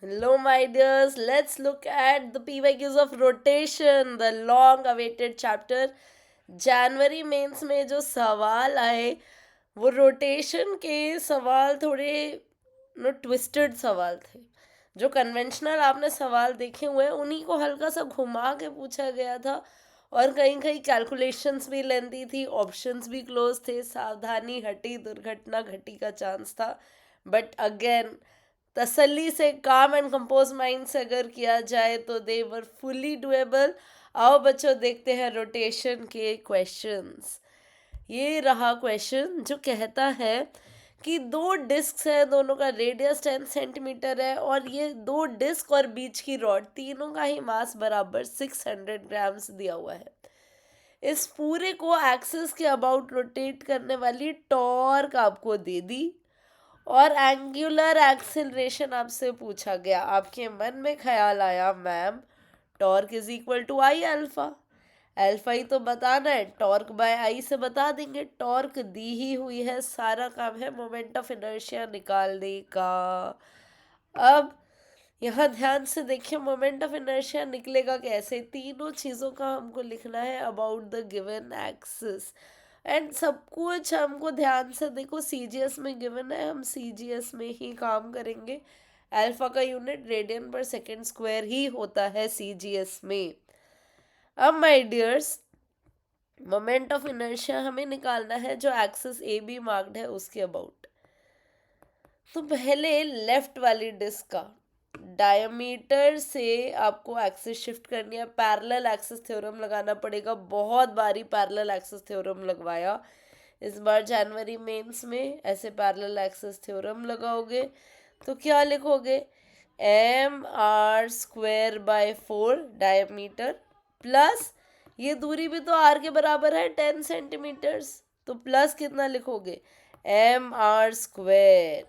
Hello, my dears. Let's look at the PYQs of rotation, the long awaited chapter. जनवरी mains में जो सवाल आए वो रोटेशन के सवाल थोड़े ट्विस्टेड सवाल थे। जो कन्वेंशनल आपने सवाल देखे हुए हैं उन्हीं को हल्का सा घुमा के पूछा गया था, और कहीं कहीं कैलकुलेशंस भी लेंदी थी, ऑप्शंस भी क्लोज थे, सावधानी हटी दुर्घटना घटी का चांस था। बट अगेन तसल्ली से काम एंड कंपोज माइंड से अगर किया जाए तो दे वर फुली डुएबल। आओ बच्चों देखते हैं रोटेशन के क्वेश्चंस। ये रहा क्वेश्चन जो कहता है कि दो डिस्क है, दोनों का रेडियस 10 सेंटीमीटर है, और ये दो डिस्क और बीच की रॉड तीनों का ही मास बराबर 600 ग्राम्स दिया हुआ है। इस पूरे को एक्सिस के अबाउट रोटेट करने वाली टॉर्क आपको दे दी, और एंगुलर एक्सिलरेशन आपसे पूछा गया। आपके मन में ख्याल आया ma'am torque is equal to I alpha, alpha ही तो बताना है, टॉर्क बाय आई से बता देंगे। टॉर्क दी ही हुई है, सारा काम है मोमेंट ऑफ इनर्शिया निकालने का। अब यहाँ ध्यान से देखिए मोमेंट ऑफ इनर्शिया निकलेगा कैसे। तीनों चीज़ों का हमको लिखना है about the given axis, and सब कुछ हमको ध्यान से देखो सीजीएस में गिवन है, हम सीजीएस में ही काम करेंगे। अल्फा का यूनिट रेडियन पर सेकेंड स्क्वायर ही होता है सीजीएस में। अब my dears moment of inertia हमें निकालना है जो एक्सिस ए बी मार्क्ड है उसके अबाउट। तो पहले लेफ्ट वाली डिस्क का डायमीटर से आपको एक्सिस शिफ्ट करनी है। पैरेलल एक्सिस थ्योरम लगाना पड़ेगा, बहुत बारी पैरेलल एक्सिस थ्योरम लगवाया। इस बार जनवरी मेंस में ऐसे पैरेलल एक्सिस थ्योरम लगाओगे तो क्या लिखोगे, M R square by 4 diameter plus ये दूरी भी तो आर के बराबर है 10 सेंटीमीटर्स, तो प्लस कितना लिखोगे, एम आर स्क्वायर।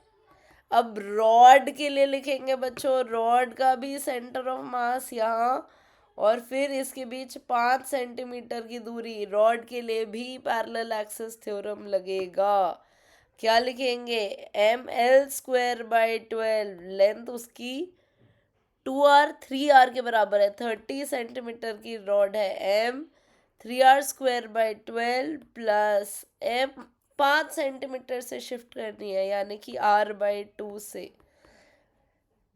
अब रॉड के लिए लिखेंगे बच्चों, रॉड का भी सेंटर ऑफ मास यहाँ, और फिर इसके बीच 5 सेंटीमीटर की दूरी, रॉड के लिए भी पैरेलल एक्सिस थ्योरम लगेगा। क्या लिखेंगे, M L square by 12, length उसकी 2 आर 3 आर के बराबर है, 30 सेंटीमीटर की रॉड है। M 3 R square by 12 plus M 5 centimetre से शिफ्ट करनी है यानी कि आर बाई 2 से।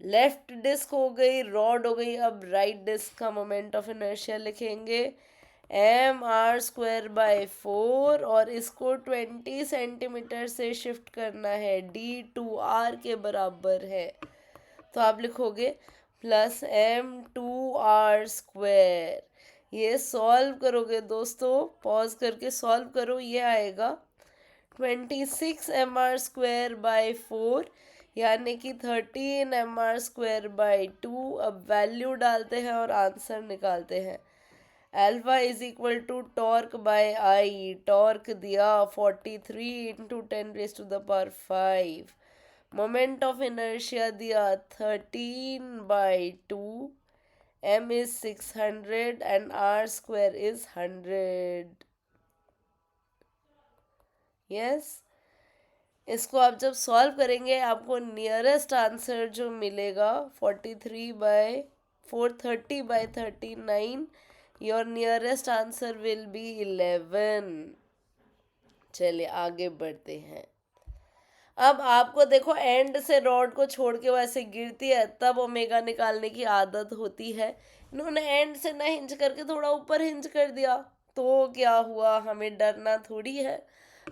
लेफ्ट डिस्क हो गई, रॉड हो गई। अब राइट डिस्क का मोमेंट ऑफ इनर्शिया लिखेंगे, एम आर स्क्वायर बाय 4, और इसको 20 सेंटीमीटर से शिफ्ट करना है, डी 2 आर के बराबर है। तो आप लिखोगे प्लस एम 2 आर स्क्वायर। ये सॉल्व करोगे दोस्तों, पॉज करके सॉल्व करो, ये आएगा 26 mr² बाई 4 यानी कि 13 mr² बाई 2। अब वैल्यू डालते हैं और आंसर निकालते हैं। Alpha is equal to torque by I, torque दिया 43 इंटू 10⁵ मोमेंट ऑफ इनर्शिया दिया 13/2, m is 600 and r square is 100। Yes, इसको आप जब सॉल्व करेंगे आपको नियरेस्ट आंसर जो मिलेगा 43/430/39, your nearest answer will be 11। चलिए आगे बढ़ते हैं। अब आपको देखो एंड से रॉड को छोड़ के वैसे गिरती है तब ओमेगा निकालने की आदत होती है। इन्होंने एंड से ना हिंज करके थोड़ा ऊपर हिंज कर दिया, तो क्या हुआ, हमें डरना थोड़ी है,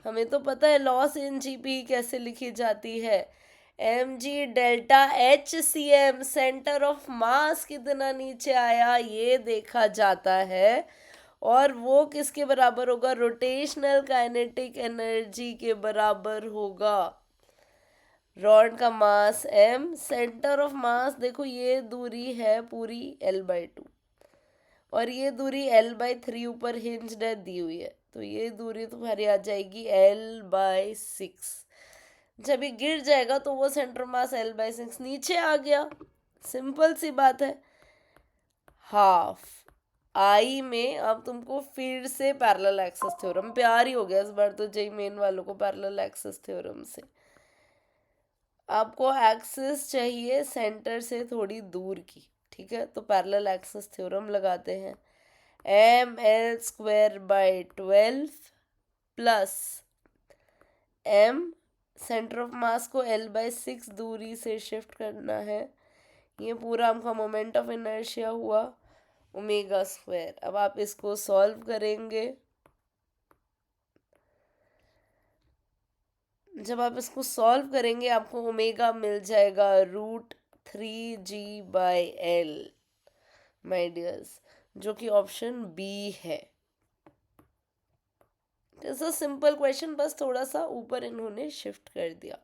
हमें तो पता है लॉस इन जीपी कैसे लिखी जाती है। M G delta H C M, centre of mass कितना नीचे आया ये देखा जाता है, और वो किसके बराबर होगा, रोटेशनल काइनेटिक एनर्जी के बराबर होगा। रॉड का मास m, सेंटर ऑफ मास देखो ये दूरी है पूरी l/2, और ये दूरी l/3 ऊपर हिंज्ड है दी हुई है, तो ये दूरी तुम्हारी आ जाएगी l/6। जब ये गिर जाएगा तो वो सेंटर मास l/6 नीचे आ गया, सिंपल सी बात है। हाफ आई में अब तुमको फिर से पैरेलल एक्सिस थ्योरम, प्यार ही हो गया इस बार तो जेई मेन वालों को पैरेलल एक्सिस थ्योरम से। आपको एक्सिस चाहिए सेंटर से थोड़ी दूर की, ठीक है। तो पैरेलल एक्सिस थ्योरम लगाते हैं। ml²/12 plus m, centre of मास को l/6 दूरी से शिफ्ट करना है। ये पूरा आपका मोमेंट ऑफ इनर्शिया हुआ ω²। अब आप इसको सॉल्व करेंगे। जब आप इसको सॉल्व करेंगे आपको ओमेगा मिल जाएगा √3g/l, माय डियर्स, जो कि ऑप्शन बी है। इट्स अ सिंपल क्वेश्चन, बस थोड़ा सा ऊपर इन्होंने शिफ्ट कर दिया।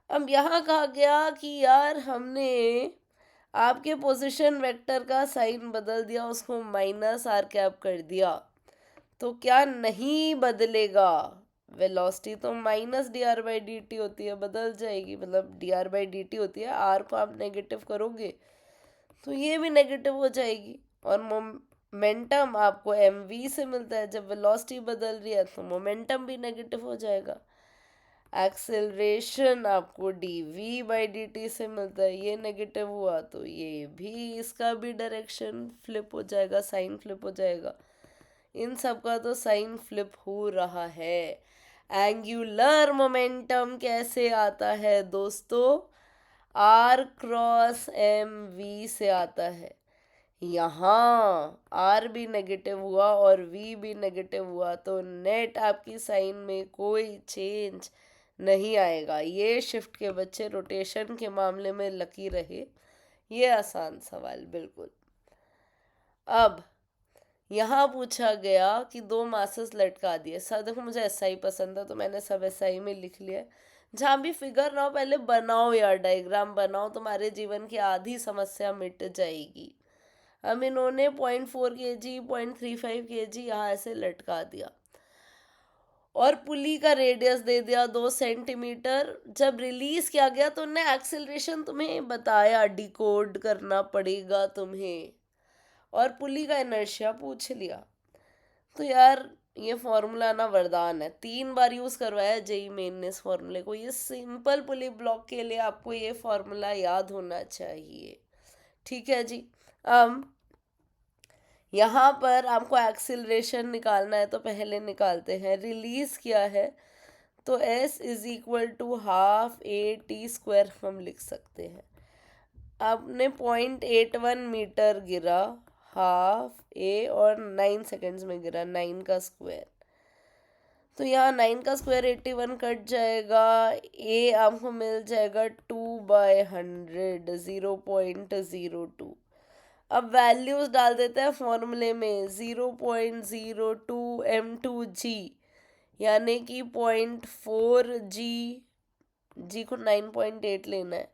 अब यहाँ कहा गया कि यार हमने आपके पोजीशन वेक्टर का साइन बदल दिया, उसको -r कर दिया, तो क्या नहीं बदलेगा? वेलोसिटी तो -dr/dt होती है, बदल जाएगी, मतलब dr/dt होती है, r को आप नेगेटिव करोगे तो ये भी नेगेटिव हो जाएगी। और मोमेंटम आपको mv से मिलता है, जब वेलोसिटी बदल रही है तो मोमेंटम भी नेगेटिव हो जाएगा। एक्सेलरेशन आपको dv/dt से मिलता है, ये नेगेटिव हुआ तो ये भी, इसका भी डायरेक्शन फ्लिप हो जाएगा, साइन फ्लिप हो जाएगा। इन सब का तो साइन फ्लिप हो रहा है। एंगुलर मोमेंटम कैसे आता है दोस्तों? r×mv से आता है। यहाँ r भी नेगेटिव हुआ और v भी नेगेटिव हुआ तो नेट आपकी साइन में कोई चेंज नहीं आएगा। ये शिफ्ट के बच्चे रोटेशन के मामले में लकी रहे, ये आसान सवाल बिल्कुल। अब यहाँ पूछा गया कि दो मासेस लटका दिए। सर देखो मुझे SI पसंद है तो मैंने सब SI में लिख लिया। जहाँ भी फिगर ना हो पहले बनाओ यार, डायग्राम बनाओ, तुम्हारे जीवन की आधी समस्या मिट जाएगी। अब इन्होंने 0.4 kg 0.35 kg यहाँ ऐसे लटका दिया और पुली का रेडियस दे दिया 2 सेंटीमीटर। जब रिलीज किया गया तो उन्हें एक्सेलरेशन तुम्हें बताया, डिकोड करना पड़ेगा तुम्हें, और पुली का इनर्शिया पूछ लिया। तो यार ये फॉर्मूला ना वरदान है, 3 बार यूज करवाया जेई मेन ने इस फॉर्मूले को। ये सिंपल पुली ब्लॉक के लिए आपको ये फॉर्मूला याद होना चाहिए, ठीक है जी। अब यहाँ पर आपको एक्सिलरेशन निकालना है तो पहले निकालते हैं। रिलीज किया है तो S = ½ AT² हम लिख सकते हैं। आपने 0.81 मीटर गिरा, ½ A और 9 सेकेंड्स में गिरा, 9 का स्क्वायर, तो यहाँ 9 का स्क्वायर 81 कट जाएगा। A आपको मिल जाएगा 2/100, 0.02। अब वैल्यूज डाल देते हैं फॉर्मूले में। 0.02 m2g यानी कि 0.4g, g को 9.8 लेना है,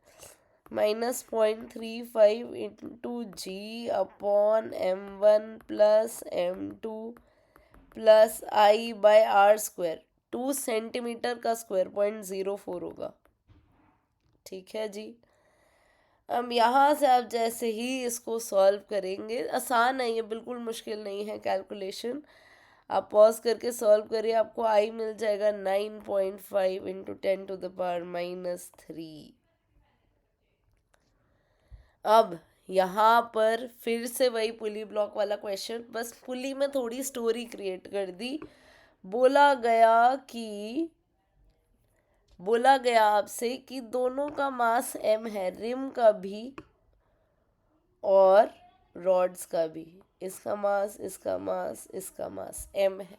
-0.35 into g upon m1 plus m2 plus I/r²। 2 centimetre का स्क्वायर 0.04 होगा, ठीक है जी। अब यहाँ से आप जैसे ही इसको सॉल्व करेंगे, आसान है ये, बिल्कुल मुश्किल नहीं है कैलकुलेशन। आप पॉज करके सॉल्व करिए, आपको आई मिल जाएगा 9.5 इंटू 10⁻³ अब यहाँ पर फिर से वही पुली ब्लॉक वाला क्वेश्चन, बस पुली में थोड़ी स्टोरी क्रिएट कर दी। बोला गया आपसे कि दोनों का मास m है, रिम का भी और रॉड्स का भी। इसका मास, इसका मास, इसका मास m है,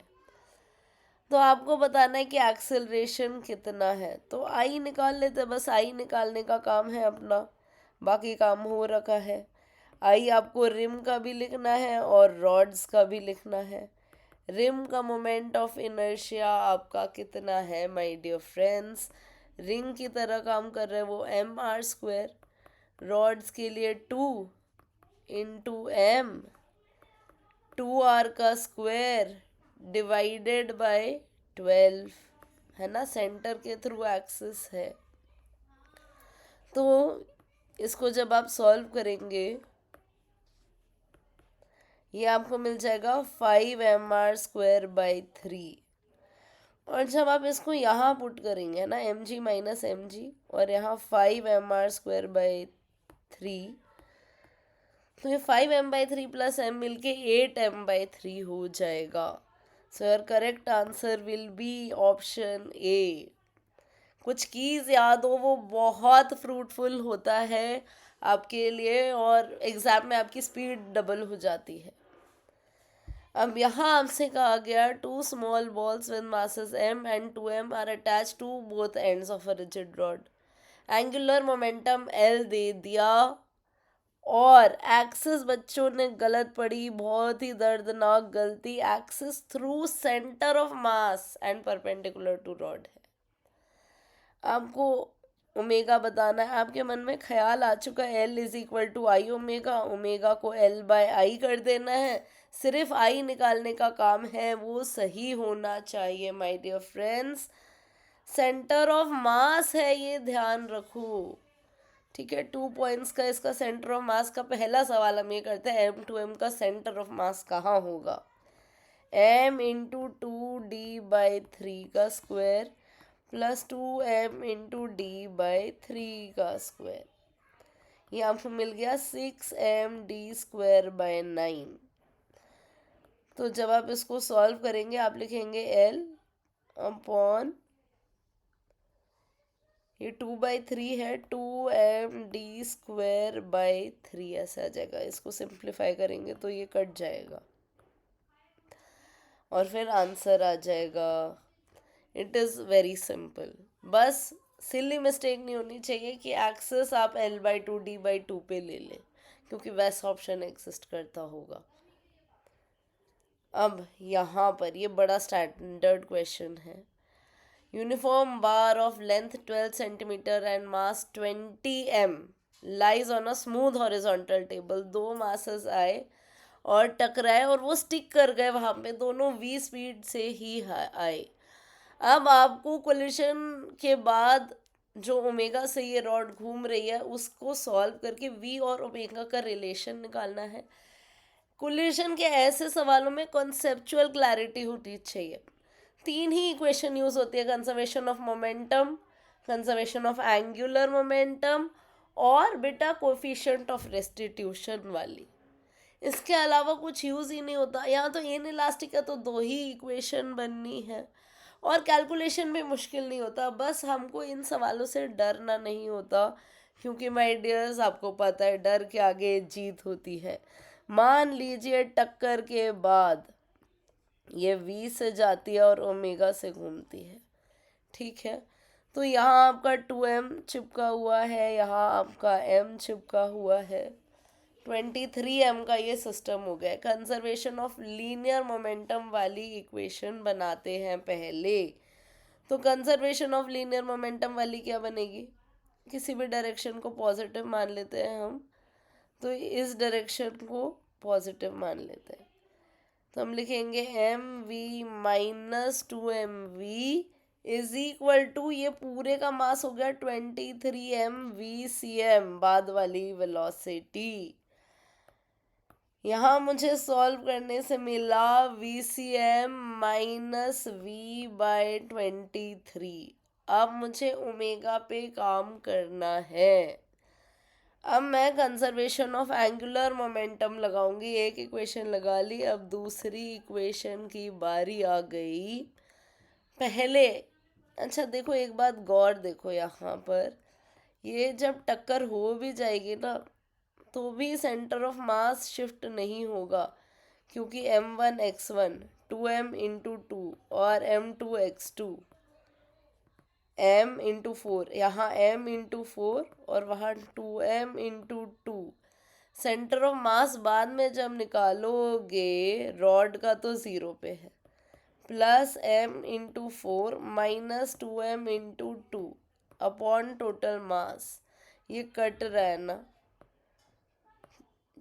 तो आपको बताना है कि एक्सेलरेशन कितना है। तो आई निकाल लेते, बस आई निकालने का काम है अपना, बाकी काम हो रखा है। आई आपको रिम का भी लिखना है और रॉड्स का भी लिखना है। रिम का मोमेंट ऑफ इनर्शिया आपका कितना है माय डियर फ्रेंड्स? रिंग की तरह काम कर रहे हैं वो mr²। रॉड्स के लिए 2 इंटू m, 2r का स्क्वायर डिवाइडेड बाय 12, है ना, सेंटर के थ्रू एक्सिस है। तो इसको जब आप सॉल्व करेंगे ये आपको मिल जाएगा 5mr²/3। और जब आप इसको यहाँ पुट करेंगे, है ना, mg - mg, और यहाँ 5mr² 3, तो ये 5m/3 प्लस m मिलके 8m/3 हो जाएगा. So your correct answer will be option A. कुछ कीज याद हो, वो बहुत फ्रूटफुल होता है आपके लिए और एग्जाम में आपकी स्पीड डबल हो जाती है. अब यहाँ आपसे कहा गया 2 small balls with masses m and 2m are attach to both ends of a rigid rod. Angular momentum L दे दिया और एक्सिस बच्चों ने गलत पढ़ी, बहुत ही दर्दनाक गलती. Axis through centre of mass and perpendicular to rod है. आपको ओमेगा बताना है. आपके मन में ख्याल आ चुका है L is equal to I omega. Omega को L/I कर देना है. सिर्फ I निकालने का काम है, वो सही होना चाहिए my dear friends. Centre of mass है, ये ध्यान रखो. ठीक है, 2 पॉइंट्स का इसका सेंटर ऑफ मास का पहला सवाल हम ये करते हैं, M2M का सेंटर ऑफ मास कहाँ होगा. m इंटू 2d/3 का square plus 2m into d/3 का स्क्वायर. ये आपको मिल गया 6md²/9. तो जब आप इसको सॉल्व करेंगे आप लिखेंगे L अपॉन ये 2/3 है, 2md²/3 ऐसा आ जाएगा. इसको सिंप्लीफाई करेंगे तो ये कट जाएगा और फिर आंसर आ जाएगा. It is very simple. बस सिली मिस्टेक नहीं होनी चाहिए कि एक्सेस आप L/2 D/2 पे ले लें, क्योंकि वैसा ऑप्शन एग्जिस्ट करता होगा. अब यहाँ पर ये बड़ा स्टैंडर्ड क्वेश्चन है. Uniform bar of length 12 centimetre and mass 20 m lies on a smooth horizontal table. 2 masses आए और टकराए और वो स्टिक कर गए वहाँ पे. दोनों v स्पीड से ही आए. अब आपको कोलिशन के बाद जो ओमेगा से ये रॉड घूम रही है उसको सॉल्व करके v और ओमेगा का रिलेशन निकालना है. कोलिशन के ऐसे सवालों में कॉन्सेप्चुअल क्लैरिटी होनी चाहिए. 3 ही इक्वेशन यूज होती है, conservation of momentum, conservation of angular momentum और बेटा कोफिशिएंट ऑफ रेस्टिट्यूशन वाली. इसके अलावा कुछ यूज ही नहीं होता. यहाँ तो इन इलास्टिक है तो 2 ही इक्वेशन बननी है और कैलकुलेशन भी मुश्किल नहीं होता. बस हमको इन सवालों से डरना नहीं होता, क्योंकि माय डियर्स आपको पता है डर के आगे जीत होती है. मान लीजिए टक्कर के बाद ये v से जाती है और ओमेगा से घूमती है. ठीक है, तो यहाँ आपका 2m चिपका हुआ है, यहाँ आपका m चिपका हुआ है. 23m का ये सिस्टम हो गया. कंजर्वेशन ऑफ लीनियर मोमेंटम वाली इक्वेशन बनाते हैं पहले. तो कंजर्वेशन ऑफ लीनियर मोमेंटम वाली क्या बनेगी, किसी भी डायरेक्शन को पॉजिटिव मान लेते हैं हम, तो इस डायरेक्शन को पॉजिटिव मान लेते हैं. तो हम लिखेंगे mv minus 2mv is equal to, ये पूरे का मास हो गया 23mvcm बाद वाली वेलोसिटी. यहाँ मुझे सॉल्व करने से मिला vcm माइनस v/23. अब मुझे ओमेगा पे काम करना है. अब मैं कंजर्वेशन ऑफ एंगुलर मोमेंटम लगाऊंगी. एक इक्वेशन लगा ली, अब दूसरी इक्वेशन की बारी आ गई. पहले अच्छा देखो, एक बात गौर देखो, यहाँ पर ये जब टक्कर हो भी जाएगी ना तो भी सेंटर ऑफ मास शिफ्ट नहीं होगा, क्योंकि m1 x1 2m इंटू 2 और m2 x2 m इंटू 4, यहाँ m इंटू 4 और वहाँ 2m इंटू 2. सेंटर ऑफ मास बाद में जब निकालोगे रॉड का तो 0 पे है. Plus m into 4 minus 2m into 2 upon total mass. ये कट रहा है ना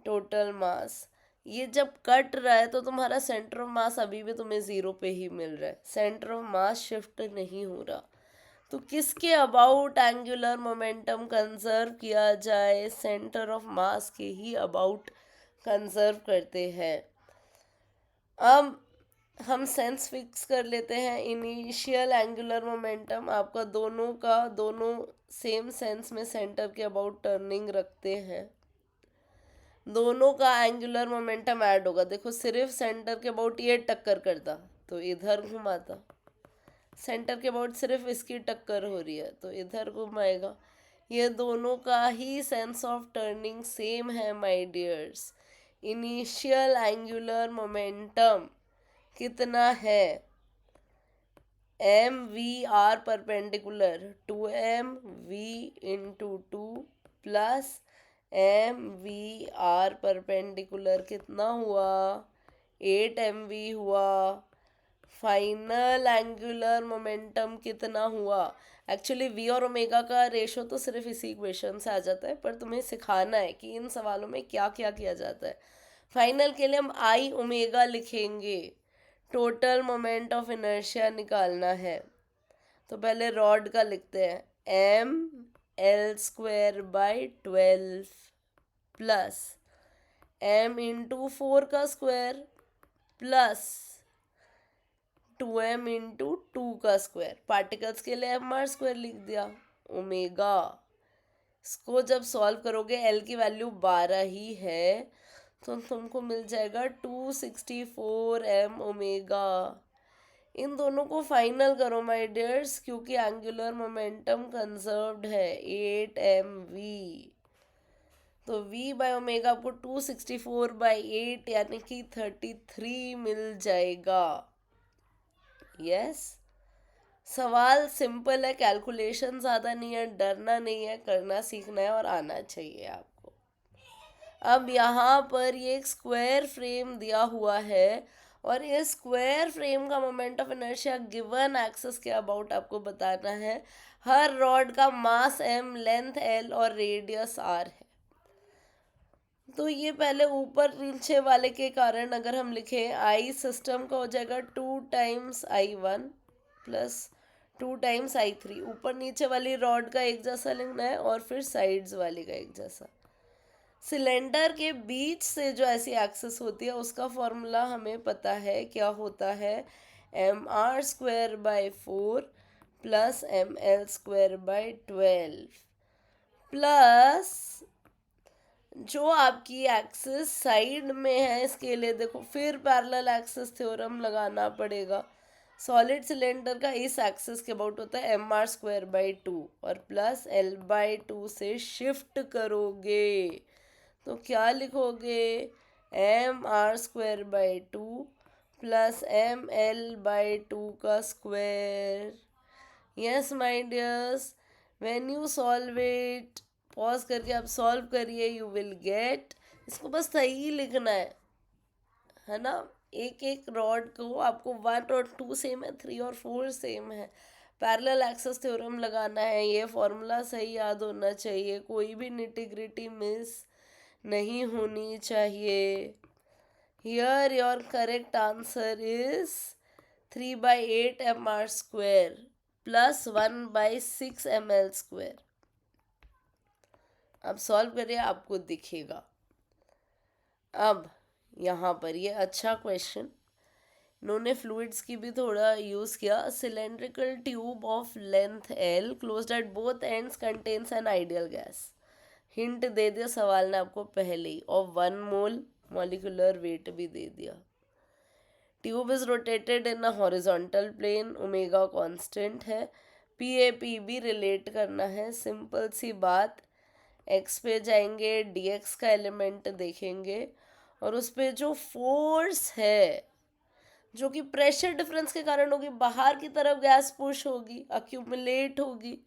टोटल मास. ये जब कट रहा है तो तुम्हारा सेंटर ऑफ मास अभी भी तुम्हें 0 पे ही मिल रहा है. सेंटर ऑफ मास शिफ्ट नहीं हो रहा. तो किसके अबाउट एंगुलर मोमेंटम कंजर्व किया जाए, सेंटर ऑफ मास के ही अबाउट कंजर्व करते हैं. अब हम सेंस फिक्स कर लेते हैं. इनिशियल एंगुलर मोमेंटम आपका दोनों सेम सेंस में सेंटर के अबाउट टर्निंग रखते हैं, दोनों का एंगुलर मोमेंटम ऐड होगा। देखो सिर्फ सेंटर के अबाउट ये टक्कर करता तो इधर घुमाता, सेंटर के अबाउट सिर्फ इसकी टक्कर हो रही है तो इधर घुमाएगा। ये दोनों का ही सेंस ऑफ टर्निंग सेम है my dears. Initial angular momentum कितना है, M V R perpendicular 2mv into 2 plus M V R perpendicular कितना हुआ, 8mv हुआ। फाइनल एंगुलर मोमेंटम कितना हुआ, एक्चुअली वी और ओमेगा का रेशो तो सिर्फ इसी इक्वेशन से आ जाता है, पर तुम्हें सिखाना है कि इन सवालों में क्या क्या किया जाता है। फाइनल के लिए हम आई ओमेगा लिखेंगे, टोटल मोमेंट ऑफ इनर्शिया निकालना है। तो पहले रॉड का लिखते हैं, M L square by 12 plus M into 4 का स्क्वायर प्लस 2m इंटू 2 का स्क्वायर। पार्टिकल्स के लिए एम आर स्क्वायर लिख दिया, ओमेगा। इसको जब सॉल्व करोगे एल की वैल्यू 12 ही है तो तुमको मिल जाएगा 264 एम ओमेगा। इन दोनों को फाइनल करो माय डियर्स, क्योंकि एंगुलर मोमेंटम कंजर्व्ड है 8mv। तो v बाय ओमेगा आपको 264/8 यानी कि 33 मिल जाएगा। यस सवाल सिंपल है, कैलकुलेशन ज़्यादा नहीं है, डरना नहीं है, करना सीखना है और आना चाहिए आपको। अब यहाँ पर ये एक स्क्वायर फ्रेम दिया हुआ है और इस स्क्वायर फ्रेम का moment of inertia given axis के अबाउट आपको बताना है। हर रॉड का मास m, लेंथ l और रेडियस r है। तो ये पहले ऊपर नीचे वाले के कारण अगर हम लिखें, आई सिस्टम का हो जाएगा 2 times I1 plus 2 times I3। ऊपर नीचे वाली रॉड का एक जैसा लिखना है और फिर साइड्स वाली का एक जैसा। सिलेंडर के बीच से जो ऐसी एक्सिस होती है उसका फॉर्मूला हमें पता है, क्या होता है, mr square by 4 plus ml square by 12 plus जो आपकी एक्सिस साइड में है इसके लिए देखो फिर पैरेलल एक्सिस थ्योरम लगाना पड़ेगा। सॉलिड सिलेंडर का इस एक्सिस के अबाउट होता है mr स्क्वायर बाई 2 और प्लस l/2 से शिफ्ट करोगे तो क्या लिखोगे, mr square by 2 plus ml/2 का square. Yes my dears, when you solve it, pause करके आप सॉल्व करिए, यू विल गेट, इसको बस सही लिखना है ना। एक एक रॉड को आपको 1 और 2 सेम है, 3 और 4 सेम है, पैरेलल एक्सिस थ्योरम लगाना है। ये फॉर्मूला सही याद होना चाहिए, कोई भी निटिग्रिटी मिस नहीं होनी चाहिए। Here your correct answer is 3/8 mr square plus 1/6 ml square. अब सॉल्व करिए, आपको दिखेगा। अब यहाँ पर ये अच्छा क्वेश्चन, इन्होंने फ्लूइड्स की भी थोड़ा यूज़ किया। Cylindrical tube of length L closed at both ends contains an ideal gas. Hint दे दिया सवाल ने आपको पहले ही, और 1 मोल मॉलिक्यूलर वेट भी दे दिया। Tube is rotated in a horizontal plane, omega constant है, PAP भी रिलेट करना है। सिंपल सी बात, x पे जाएंगे, dx का एलिमेंट देखेंगे और उस पर जो फोर्स है जो कि प्रेशर डिफरेंस के कारण होगी, बाहर की तरफ गैस पुश होगी, अक्यूमुलेट होगी,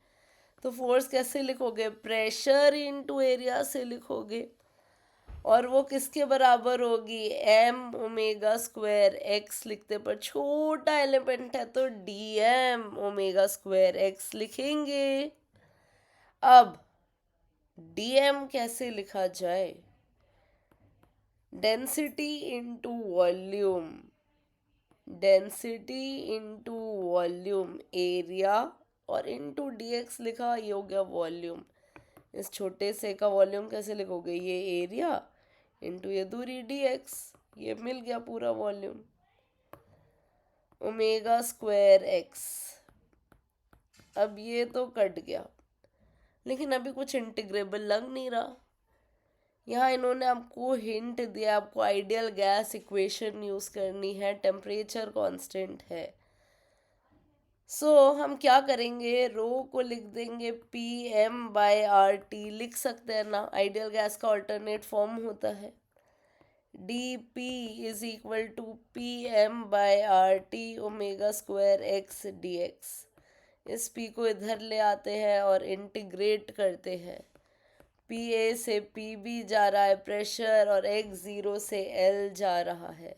तो फोर्स कैसे लिखोगे, प्रेशर इनटू एरिया से लिखोगे, और वो किसके बराबर होगी, m ओमेगा स्क्वायर x लिखते पर छोटा एलिमेंट है तो dm ओमेगा स्क्वायर x लिखेंगे। अब dm कैसे लिखा जाए, density into volume, density into volume, area और इनटू dx लिखा, ये हो गया वॉल्यूम। इस छोटे से का वॉल्यूम कैसे लिखोगे, ये एरिया इनटू ये दूरी dx, ये मिल गया पूरा वॉल्यूम। ओमेगा स्क्वायर x, अब ये तो कट गया, लेकिन अभी कुछ इंटीग्रेबल लग नहीं रहा। यहाँ इन्होंने आपको हिंट दिया, आपको आइडियल गैस इक्वेशन यूज़ करनी है, टेम्परेचर कांस्टेंट है। हम क्या करेंगे, रो को लिख देंगे P M by R T, लिख सकते हैं ना, आइडियल गैस का ऑल्टरनेट फॉर्म होता है। D P is equal to P M by R T omega square X D X. इस पी को इधर ले आते हैं और इंटीग्रेट करते हैं। पी ए से पी बी जा रहा है प्रेशर, और एक्स ज़ीरो से एल जा रहा है।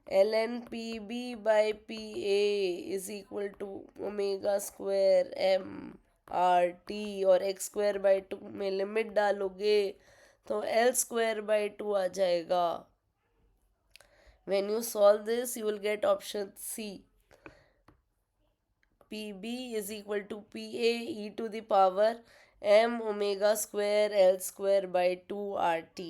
L N P B by P A is equal to omega square M R T, और एक्स स्क्वायर बाई टू में लिमिट डालोगे तो एल स्क्वायर बाई टू आ जाएगा। When you solve this, you will get option C. PB is equal to PA e to the power m omega square L square by 2 RT.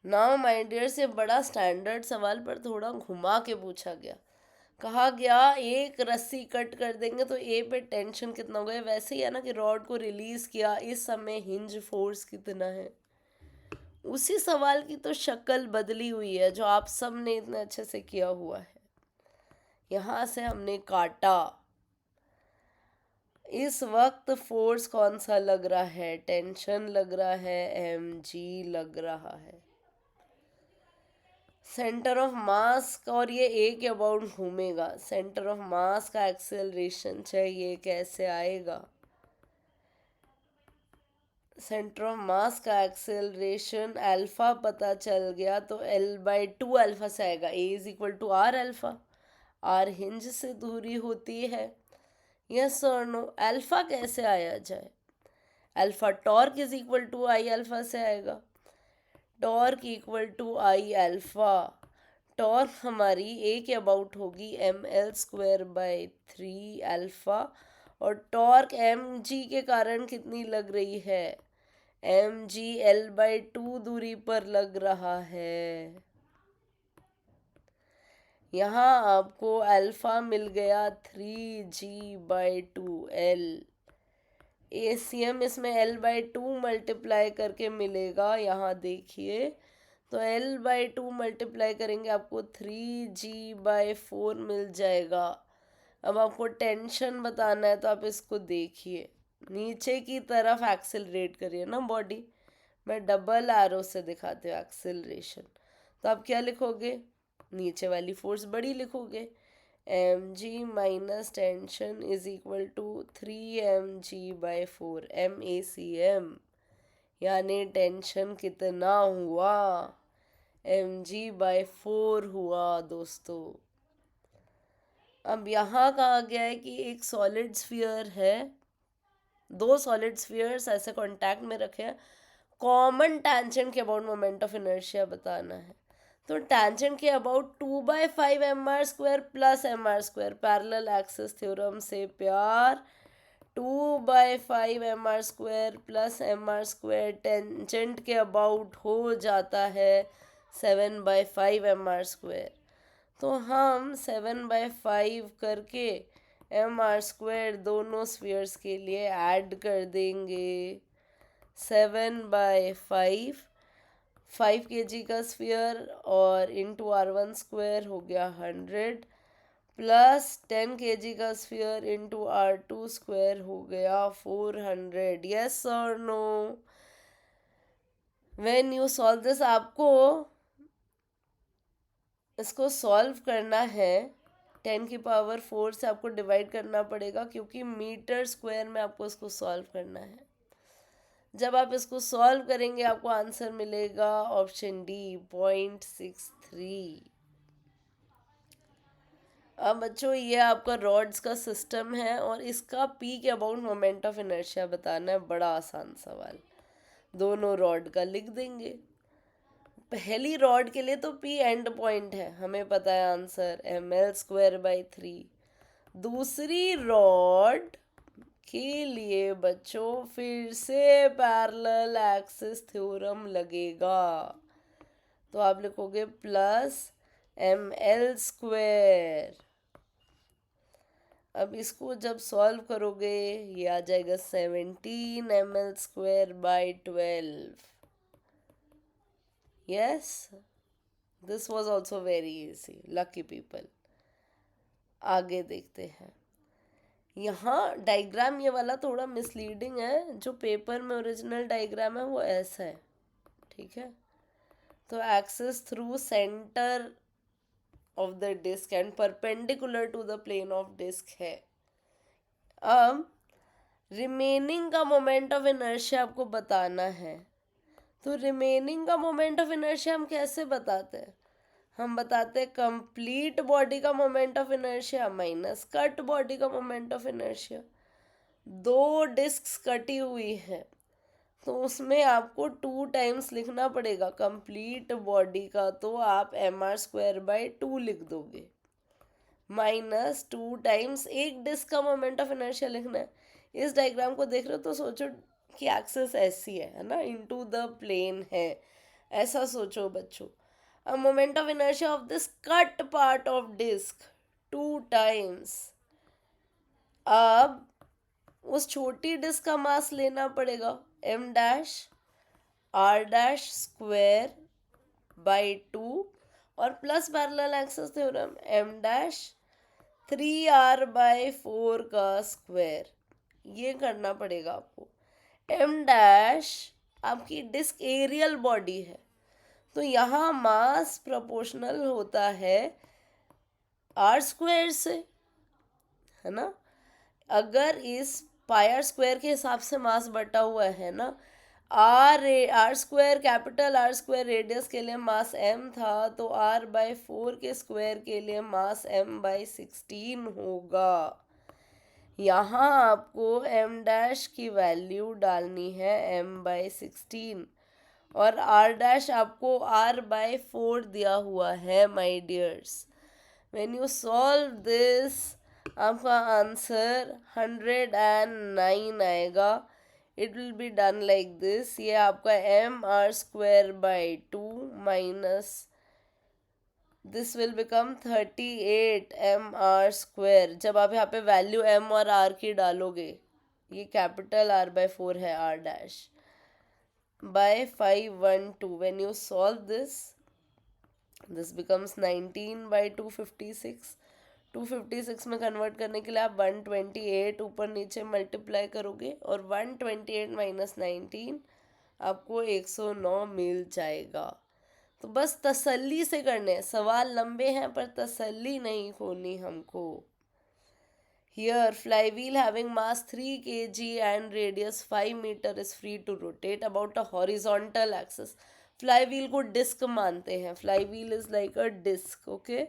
Now my dear से बड़ा standard सवाल पर थोड़ा घुमा के पूछा गया। कहा गया एक रस्सी कट कर देंगे तो ए पे टेंशन कितना होगा। वैसे ही है ना कि रॉड को रिलीज किया, इस समय हिंज फोर्स कितना है। उसी सवाल की तो शक्ल बदली हुई है जो आप सब ने इतने अच्छे से किया हुआ है। यहाँ से हमने काटा, इस वक्त फोर्स कौन सा लग रहा है, टेंशन लग रहा है, एम जी लग रहा है। सेंटर ऑफ मास, और ये ए के अबाउट घूमेगा, सेंटर ऑफ मास का एक्सेलरेशन चाहिए, कैसे आएगा। सेंटर ऑफ मास का एक्सेलरेशन अल्फा पता चल गया तो एल बाई टू अल्फा से आएगा। A is equal to R alpha, R hinge से दूरी होती है। यस और नो, अल्फा कैसे आया जाए, alpha torque is equal to I alpha से आएगा। Torque equal to I alpha, torque हमारी ए के अबाउट होगी M L square by three alpha, और टॉर्क एम जी के कारण कितनी लग रही है, M G L by two दूरी पर लग रहा है। यहाँ आपको अल्फा मिल गया three G by two L. ACM इसमें एल बाई टू मल्टीप्लाई करके मिलेगा। यहाँ देखिए तो एल बाई टू मल्टीप्लाई करेंगे आपको थ्री जी बाई फोर मिल जाएगा। अब आपको टेंशन बताना है तो आप इसको देखिए, नीचे की तरफ एक्सेलरेट करिए ना बॉडी। मैं डबल एरो से दिखाती हूँ एक्सेलरेशन। तो आप क्या लिखोगे, नीचे वाली फोर्स बड़ी लिखोगे, M G minus tension is equal to three M G by four, M A C M, यानी टेंशन कितना हुआ, एम जी बाई फोर हुआ दोस्तों। अब यहाँ कहा गया है कि एक सॉलिड स्फीयर है, दो सॉलिड स्फीयर्स ऐसे कांटेक्ट में रखे हैं, कॉमन टेंजेंट के अबाउट मोमेंट ऑफ इनर्शिया बताना है। तो टेंजेंट के about 2/5 mr square plus mr square, parallel axis theorem से प्यार 2/5 mr square plus mr square tangent के अबाउट हो जाता है 7/5 mr स्क्वायर। तो हम 7/5 करके mr स्क्वायर दोनों स्फीयर्स के लिए ऐड कर देंगे। 7/5, 5 kg का स्फीयर और इंटू आर वन स्क्वायर हो गया 100, प्लस 10 kg का sphere into R two square हो गया 400। यस और no, when you solve this, आपको इसको सॉल्व करना है 10 की पावर 4 से आपको डिवाइड करना पड़ेगा, क्योंकि मीटर स्क्वायर में आपको इसको सॉल्व करना है। जब आप इसको सॉल्व करेंगे आपको आंसर मिलेगा ऑप्शन डी 0.63। अब बच्चों ये आपका रॉड्स का सिस्टम है और इसका पी के अबाउट मोमेंट ऑफ इनर्शिया बताना है। बड़ा आसान सवाल, दोनों रॉड का लिख देंगे। पहली रॉड के लिए तो पी एंड पॉइंट है, हमें पता है answer M L square by three. दूसरी रॉड के लिए बच्चों फिर से पैरेलल एक्सिस थ्योरम लगेगा, तो आप लिखोगे प्लस एम एल स्क्वायर। अब इसको जब सॉल्व करोगे ये आ जाएगा 17 ml²/12। Yes, this was also very easy, lucky people. आगे देखते हैं। यहाँ डायग्राम ये वाला थोड़ा मिसलीडिंग है, जो पेपर में ओरिजिनल डायग्राम है वो ऐसा है, ठीक है। तो axis through centre of the disc and perpendicular to the plane of disc है। अब रिमेनिंग का मोमेंट ऑफ इनर्शिया आपको बताना है। तो रिमेनिंग का मोमेंट ऑफ इनर्शिया हम कैसे बताते हैं? हम बताते हैं कंप्लीट बॉडी का moment of inertia minus cut body का मोमेंट ऑफ इनर्शिया। दो डिस्क्स कटी हुई है तो उसमें आपको 2 टाइम्स लिखना पड़ेगा। कंप्लीट बॉडी का तो आप mr²/2 लिख दोगे, माइनस 2 टाइम्स एक डिस्क का मोमेंट ऑफ इनर्शिया लिखना है। इस डायग्राम को देख रहे हो तो सोचो कि एक्सिस ऐसी है ना, इनटू द प्लेन है, ऐसा सोचो बच्चों। a moment of inertia of this cut part of disk 2 times। अब उस छोटी डिस्क का मास लेना पड़ेगा m'(r')² और plus parallel axis theorem m'(3r/4) का स्क्वायर। ये करना पड़ेगा आपको। m' आपकी डिस्क एरियल बॉडी है, तो यहाँ मास प्रोपोर्शनल होता है r² से, है ना। अगर इस πr² के हिसाब से मास बटा हुआ है ना, r² कैपिटल r² रेडियस के लिए मास m था, तो r/4 के स्क्वायर के लिए मास m/16 होगा। यहाँ आपको m' की वैल्यू डालनी है m/16 और r' आपको r/4 दिया हुआ है my dears. When you solve this आपका आंसर 109 आएगा। It will be done like this. ये आपका mr²/2 minus this will become 38 mr²। जब आप यहाँ पे वैल्यू m और r की डालोगे, ये कैपिटल r/4 है r' by 512। when you solve this becomes 19/256। 256 में कन्वर्ट करने के लिए आप 128 ऊपर नीचे मल्टीप्लाई करोगे और 128 माइनस 19 आपको 109 मिल जाएगा। तो बस तसल्ली से करने हैं, सवाल लंबे हैं पर तसल्ली नहीं खोनी हमको। Here, flywheel having mass 3 kg and radius 5 meter is free to rotate about a horizontal axis। flywheel को डिस्क मानते हैं, flywheel is like a disc, okay।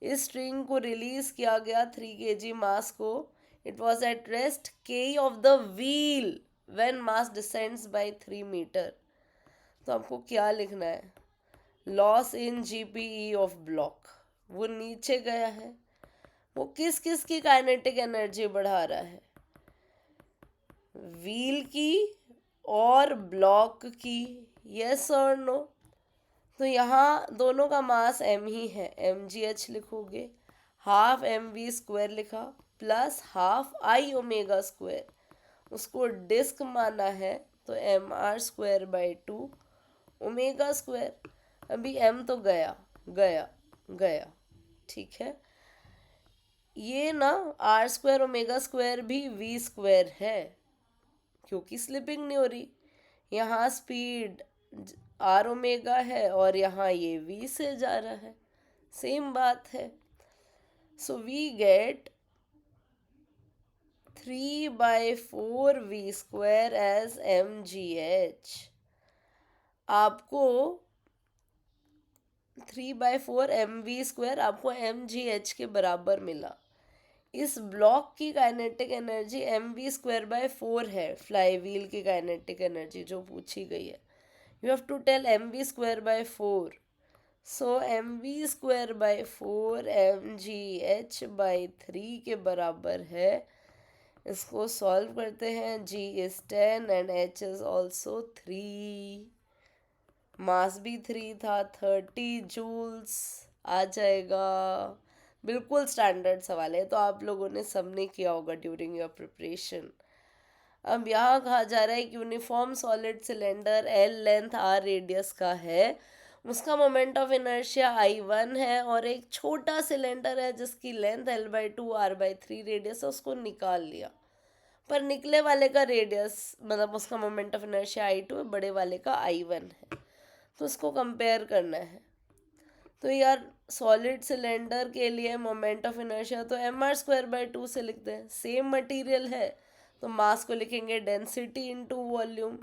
इस स्ट्रिंग को रिलीज किया गया 3 kg मास को। It was at rest k of the wheel when mass descends by 3 meter। तो आपको क्या लिखना है? Loss in GPE of block. वो नीचे गया है, वो किस किस की काइनेटिक एनर्जी बढ़ा रहा है? व्हील की और ब्लॉक की, यस और नो। तो यहाँ दोनों का मास m ही है, mgh लिखोगे, हाफ mv² लिखा प्लस हाफ i⍵²। उसको डिस्क माना है तो mr²/2 ω²। अभी m तो गया गया गया, ठीक है। ये ना r² ω² भी v² है, क्योंकि स्लिपिंग नहीं हो रही। यहाँ स्पीड r⍵ है और यहाँ ये v से जा रहा है, सेम बात है। So we get 3/4 v² as mgh। आपको 3/4 mv² आपको mgh के बराबर मिला। इस ब्लॉक की काइनेटिक एनर्जी mv²/4 है, फ्लाई व्हील की काइनेटिक एनर्जी जो पूछी गई है। You have to tell mv²/4। So mv²/4 mgh/3 के बराबर है। इसको सॉल्व करते हैं। g is 10 and h is also 3। मास भी 3 था, 30 जूल्स आ जाएगा। बिल्कुल स्टैंडर्ड सवाल है, तो आप लोगों ने सबने किया होगा ड्यूरिंग योर प्रिपरेशन। अब यहाँ कहा जा रहा है कि uniform solid cylinder L length R radius का है, उसका मोमेंट ऑफ इनर्शिया I1 है, और एक छोटा सिलेंडर है जिसकी लेंथ L/2 R/3 रेडियस है, उसको निकाल लिया। पर निकले वाले का रेडियस मतलब उसका मोमेंट ऑफ इनर्शिया I2 है, बड़े वाले का I1 है, तो उसको कंपेयर करना है। तो यार सॉलिड सिलेंडर के लिए मोमेंट ऑफ इनर्शिया तो mr²/2 से लिखते हैं, सेम मटेरियल है तो मास को लिखेंगे डेंसिटी इनटू वॉल्यूम।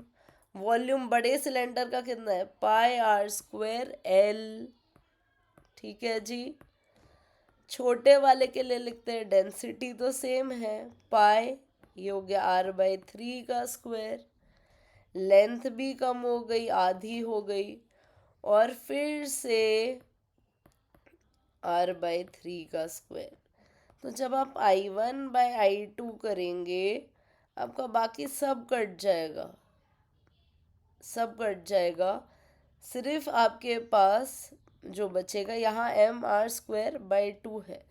वॉल्यूम बड़े सिलेंडर का कितना है, πr²L। ठीक है जी। छोटे वाले के लिए लिखते हैं डेंसिटी तो सेम है, पाई, ये हो गया R/3 का स्क्वायर। लेंथ भी कम हो गई, आधी हो गई, और फिर से R/3 का स्क्वायर। तो जब आप I1/I2 करेंगे, आपका बाकी सब कट जाएगा, सब कट जाएगा। सिर्फ आपके पास जो बचेगा, यहाँ mr²/2 है,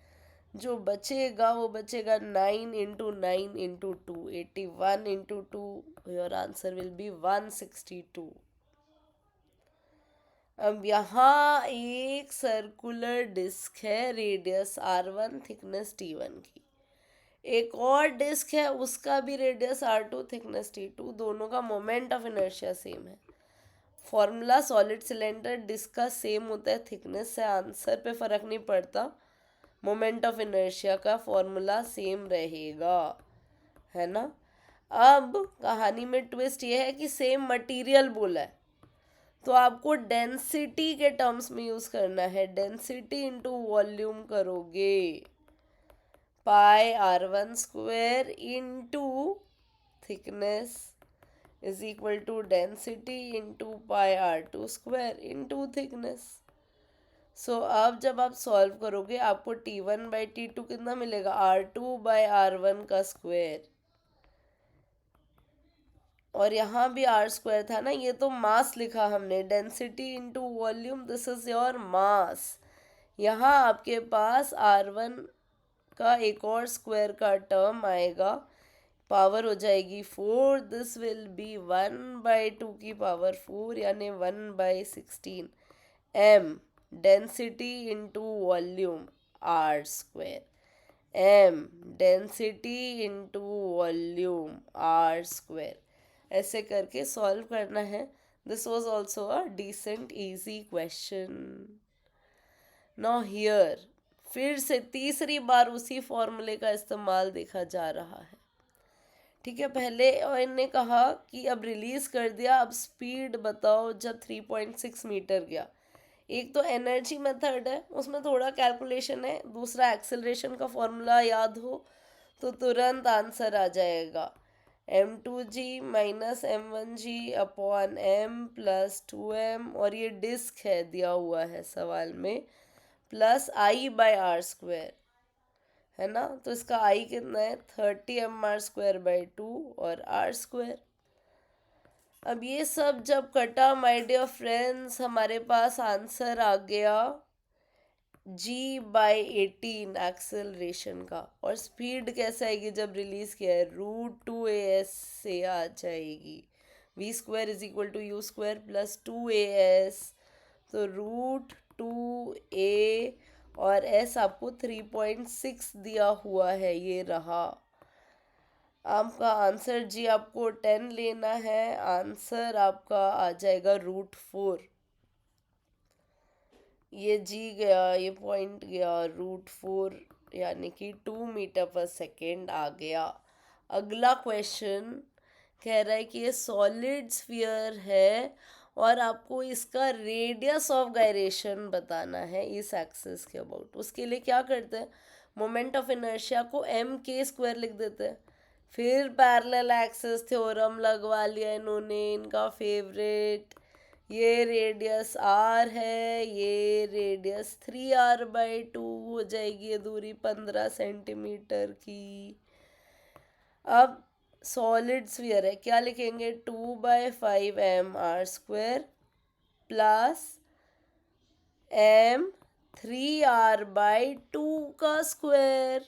जो बचेगा वो बचेगा 9 into 9 into 2, 81 into 2, your answer will be 162। अब यहाँ एक सर्कुलर डिस्क है, रेडियस R1, थिकनेस T1 की। एक और डिस्क है, उसका भी रेडियस R2, थिकनेस T2, दोनों का मोमेंट ऑफ इनर्शिया सेम है। फॉर्मूला सॉलिड सिलेंडर डिस्क का सेम होता है, थिकनेस से आंसर पे फर्क नहीं पड़ता, मोमेंट ऑफ इनर्शिया का फॉर्मूला सेम रहेगा, है ना। अब कहानी में ट्विस्ट ये है कि सेम मटेरियल बोला है, तो आपको डेंसिटी के टर्म्स में यूज करना है। डेंसिटी इंटू वॉल्यूम करोगे, πr1² into thickness is equal to density into πr2² into thickness. So अब जब आप सॉल्व करोगे आपको T1/T2 कितना मिलेगा, R2/R1 का स्क्वायर, और यहाँ भी R² था ना, ये तो मास लिखा हमने, density into volume, this is your मास। यहाँ आपके पास R1 का एक और स्क्वायर का टर्म आएगा, पावर हो जाएगी 4, दिस विल बी 1/2 की पावर 4, यानी 1/16 m density into volume R², m density into volume R²। ऐसे करके सॉल्व करना है। This was also a decent easy question. Now here फिर से तीसरी बार उसी फॉर्मूले का इस्तेमाल देखा जा रहा है। ठीक है, पहले इन्होंने कहा कि अब रिलीज कर दिया, अब स्पीड बताओ जब 3.6 मीटर गया। एक तो एनर्जी मेथड है, उसमें थोड़ा कैलकुलेशन है, दूसरा एक्सेलरेशन का फॉर्मूला याद हो तो तुरंत आंसर आ जाएगा, m2g minus m1g upon m plus 2m, और ये डिस्क है दिया हुआ है सवाल में, प्लस I/R², है ना। तो इसका I कितना है, 30mr²/2 और R²। अब ये सब जब कटा माय डियर फ्रेंड्स, हमारे पास आंसर आ गया G/18 एक्सेलरेशन का। और स्पीड कैसे आएगी जब रिलीज किया है, √2as से आ जाएगी। v² is equal to u² plus 2as, तो √2a और s आपको 3.6 दिया हुआ है, ये रहा आपका आंसर। जी आपको 10 लेना है, आंसर आपका आ जाएगा √4। ये जी गया, ये पॉइंट गया, √4 यानी कि 2 मीटर पर सेकेंड आ गया। अगला क्वेश्चन कह रहा है कि ये सॉलिड स्फीयर है और आपको इसका रेडियस ऑफ गायरेशन बताना है इस एक्सिस के अबाउट। उसके लिए क्या करते हैं, मोमेंट ऑफ इनर्शिया को mk² लिख देते हैं, फिर पैरेलल एक्सिस थ्योरम लगवा लिया इन्होंने, इनका फेवरेट। ये रेडियस r है, ये रेडियस 3r/2 हो जाएगी, ये दूरी 15 सेंटीमीटर की। अब सॉलिड स्फीयर है, क्या लिखेंगे, 2/5 mr² प्लस m 3r/2 का स्क्वायर,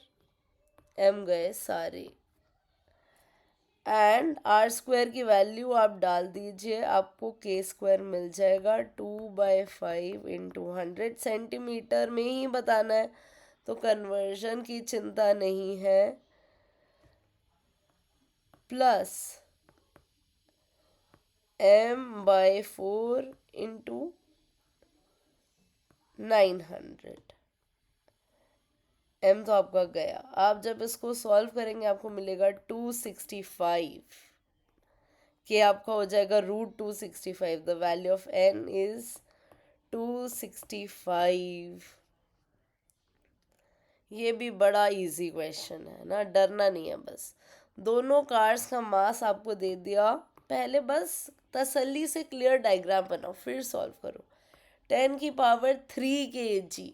m गए सारे, एंड आर स्क्वायर की वैल्यू आप डाल दीजिए, आपको के स्क्वायर मिल जाएगा 2/5 इंटू 100 सेंटीमीटर में ही बताना है, तो कन्वर्जन की चिंता नहीं है। प्लस m/4 इंटू 900, m तो आपका गया। आप जब इसको सॉल्व करेंगे आपको मिलेगा 265, के आपका हो जाएगा √265, the value of n is 265। ये भी बड़ा इजी क्वेश्चन है ना, डरना नहीं है बस। दोनों कार्स का मास आपको दे दिया, पहले बस तसल्ली से क्लियर डायग्राम बनाओ फिर सॉल्व करो। 10⁻³ kg।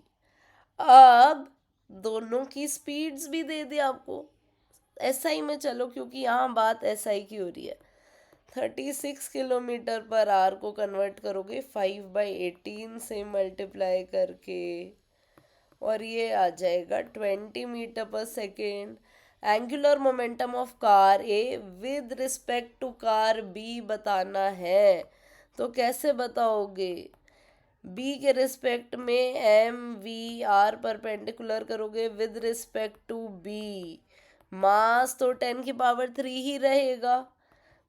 अब दोनों की स्पीड्स भी दे दी आपको, एसआई में चलो क्योंकि यहाँ बात एसआई की हो रही है। 36 किलोमीटर पर आवर को कन्वर्ट करोगे 5/18 से मल्टीप्लाई करके, और ये आ जाएगा 20 metre per second. Angular momentum of car A with respect to car B बताना है, तो कैसे बताओगे? बी के रिस्पेक्ट में एम वी आर परपेंडिकुलर करोगे with respect to B, mass तो 10⁻³ ही रहेगा।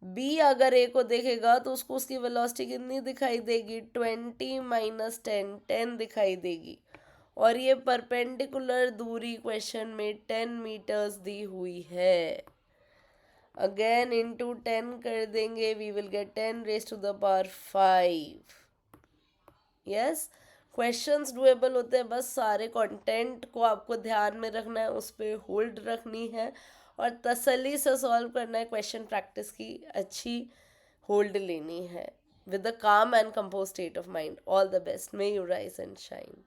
बी अगर ए को देखेगा तो उसको उसकी वेलोसिटी कितनी दिखाई देगी? 20 - 10 दिखाई देगी, और ये परपेंडिकुलर दूरी क्वेश्चन में 10 मीटर्स दी हुई है। अगेन इंटू 10 कर देंगे, we will get 10⁻⁵। Yes, questions doable होते हैं, बस सारे कंटेंट को आपको ध्यान में रखना है, उस पर होल्ड रखनी है और तसल्ली से सॉल्व करना है। क्वेश्चन प्रैक्टिस की अच्छी होल्ड लेनी है विद अ काम and compose state of mind. All the best, may you rise and shine.